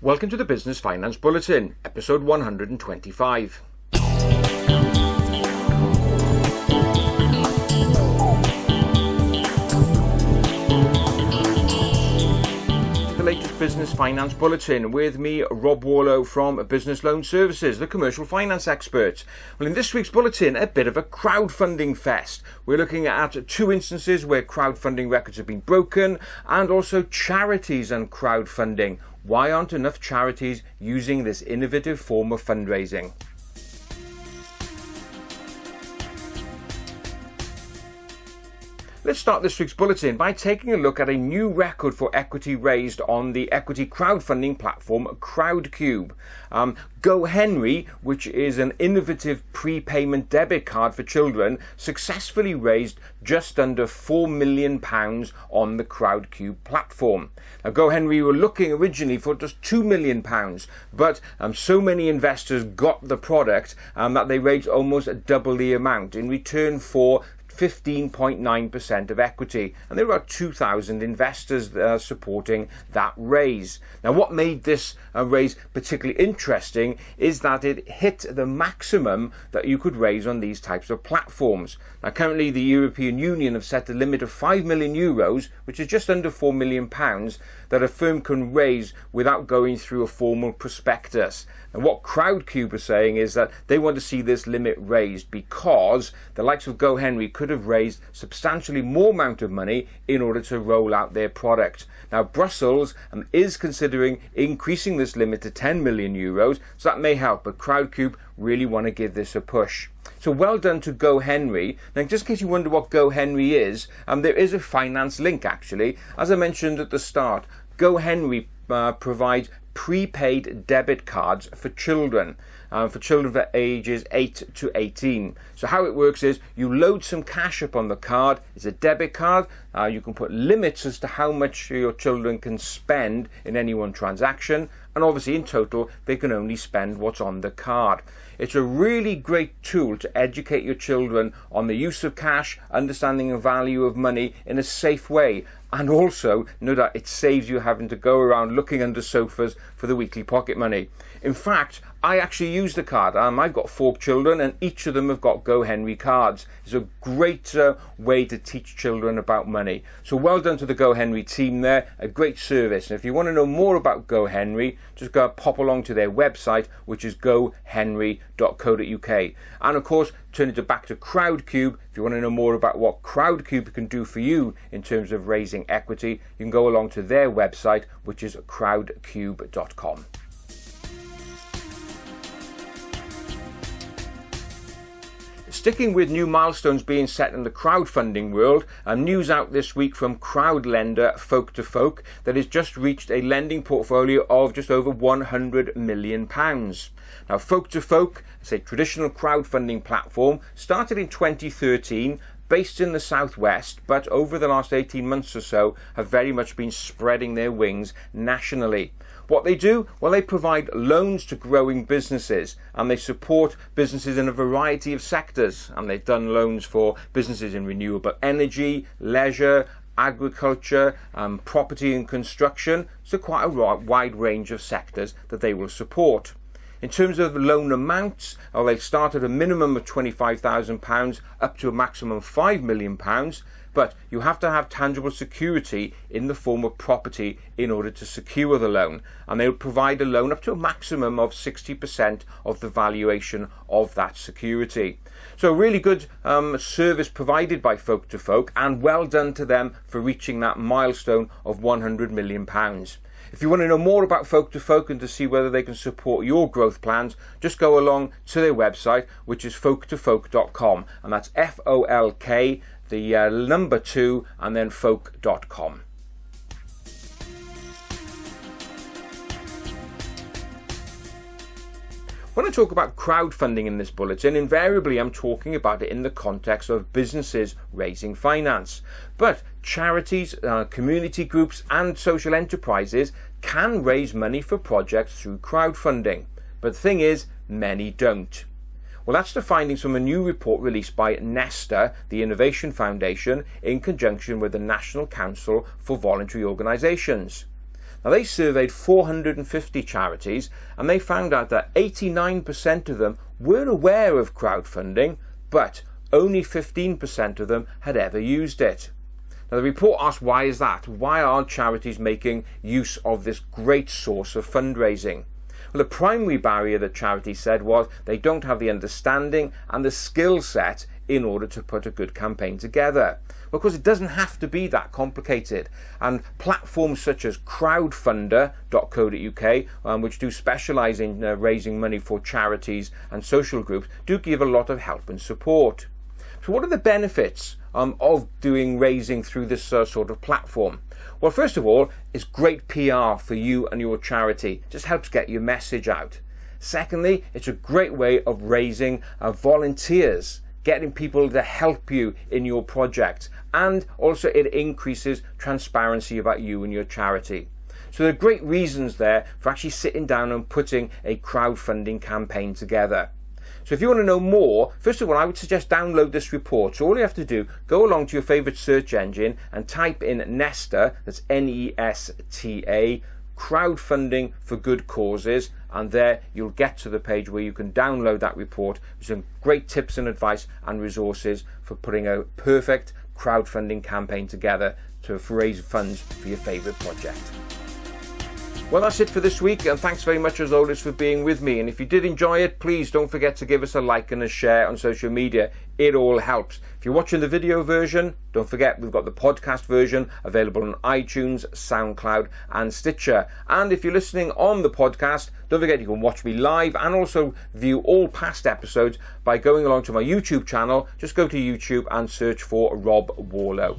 Welcome to the Business Finance Bulletin, episode 125. Latest Business Finance Bulletin with me, Rob Warlow from Business Loan Services, the commercial finance expert. Well, in this week's bulletin, a bit of a crowdfunding fest. We're looking at two instances where crowdfunding records have been broken, and also charities and crowdfunding. Why aren't enough charities using this innovative form of fundraising? Let's start this week's bulletin by taking a look at a new record for equity raised on the equity crowdfunding platform Crowdcube. GoHenry, which is an innovative prepayment debit card for children, successfully raised just under £4 million on the Crowdcube platform. Now, GoHenry were looking originally for just £2 million, but so many investors got the product that they raised almost double the amount in return for 15.9% of equity, and there were about 2,000 investors supporting that raise. Now, what made this raise particularly interesting is that it hit the maximum that you could raise on these types of platforms. Now, currently the European Union have set a limit of €5 million, which is just under £4 million, that a firm can raise without going through a formal prospectus. And what Crowdcube are saying is that they want to see this limit raised because the likes of GoHenry could have raised substantially more amount of money in order to roll out their product. Now, Brussels is considering increasing this limit to €10 million, so that may help, but Crowdcube really want to give this a push. So well done to GoHenry. Now, just in case you wonder what GoHenry is, there is a finance link actually. As I mentioned at the start, GoHenry provides prepaid debit cards for children for ages 8 to 18. So how it works is you load some cash up on the card. It's a debit card. You can put limits as to how much your children can spend in any one transaction, and obviously in total they can only spend what's on the card. It's a really great tool to educate your children on the use of cash, understanding the value of money in a safe way, and also, no doubt, it saves you having to go around looking under sofas for the weekly pocket money. In fact, I actually use the card. I've got 4 children and each of them have got GoHenry cards. It's a great way to teach children about money. So well done to the GoHenry team there, a great service. And if you want to know more about GoHenry, just go pop along to their website, which is gohenry.co.uk. And of course, turn it back to Crowdcube. If you want to know more about what Crowdcube can do for you in terms of raising equity, you can go along to their website, which is crowdcube.com. Sticking with new milestones being set in the crowdfunding world, news out this week from crowd lender Folk to Folk that has just reached a lending portfolio of just over £100 million. Now, Folk to Folk is a traditional crowdfunding platform started in 2013, based in the southwest, but over the last 18 months or so have very much been spreading their wings nationally. What they do? Well, they provide loans to growing businesses, and they support businesses in a variety of sectors. And they've done loans for businesses in renewable energy, leisure, agriculture, property and construction. So quite a wide range of sectors that they will support. In terms of loan amounts, they start at a minimum of £25,000 up to a maximum of £5 million, but you have to have tangible security in the form of property in order to secure the loan, and they will provide a loan up to a maximum of 60% of the valuation of that security. So a really good service provided by Folk to Folk, and well done to them for reaching that milestone of £100 million. If you want to know more about Folk to Folk and to see whether they can support your growth plans, just go along to their website, which is folktofolk.com, and that's FOLK, the number 2, and then folk.com. When I talk about crowdfunding in this bulletin, invariably I'm talking about it in the context of businesses raising finance. But charities, community groups and social enterprises can raise money for projects through crowdfunding. But the thing is, many don't. Well, that's the findings from a new report released by NESTA, the Innovation Foundation, in conjunction with the National Council for Voluntary Organisations. Now, they surveyed 450 charities and they found out that 89% of them were aware of crowdfunding, but only 15% of them had ever used it. Now, the report asked, why is that? Why aren't charities making use of this great source of fundraising? Well, the primary barrier that charities said was they don't have the understanding and the skill set in order to put a good campaign together. Well, of course, it doesn't have to be that complicated. And platforms such as crowdfunder.co.uk, which do specialise in raising money for charities and social groups, do give a lot of help and support. So what are the benefits of doing raising through this sort of platform? Well, first of all, it's great PR for you and your charity. It just helps get your message out. Secondly, it's a great way of raising volunteers, getting people to help you in your project, and also it increases transparency about you and your charity. So there are great reasons there for actually sitting down and putting a crowdfunding campaign together. So if you want to know more, first of all, I would suggest download this report. So all you have to do, go along to your favourite search engine and type in NESTA, that's NESTA, crowdfunding for good causes, and there you'll get to the page where you can download that report with some great tips and advice and resources for putting a perfect crowdfunding campaign together to raise funds for your favourite project. Well, that's it for this week, and thanks very much as always for being with me. And if you did enjoy it, please don't forget to give us a like and a share on social media. It all helps. If you're watching the video version, don't forget we've got the podcast version available on iTunes, SoundCloud and Stitcher. And if you're listening on the podcast, don't forget you can watch me live and also view all past episodes by going along to my YouTube channel. Just go to YouTube and search for Rob Warlow.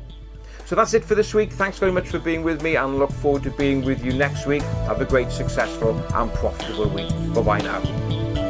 So that's it for this week. Thanks very much for being with me, and look forward to being with you next week. Have a great, successful and profitable week. Bye-bye now.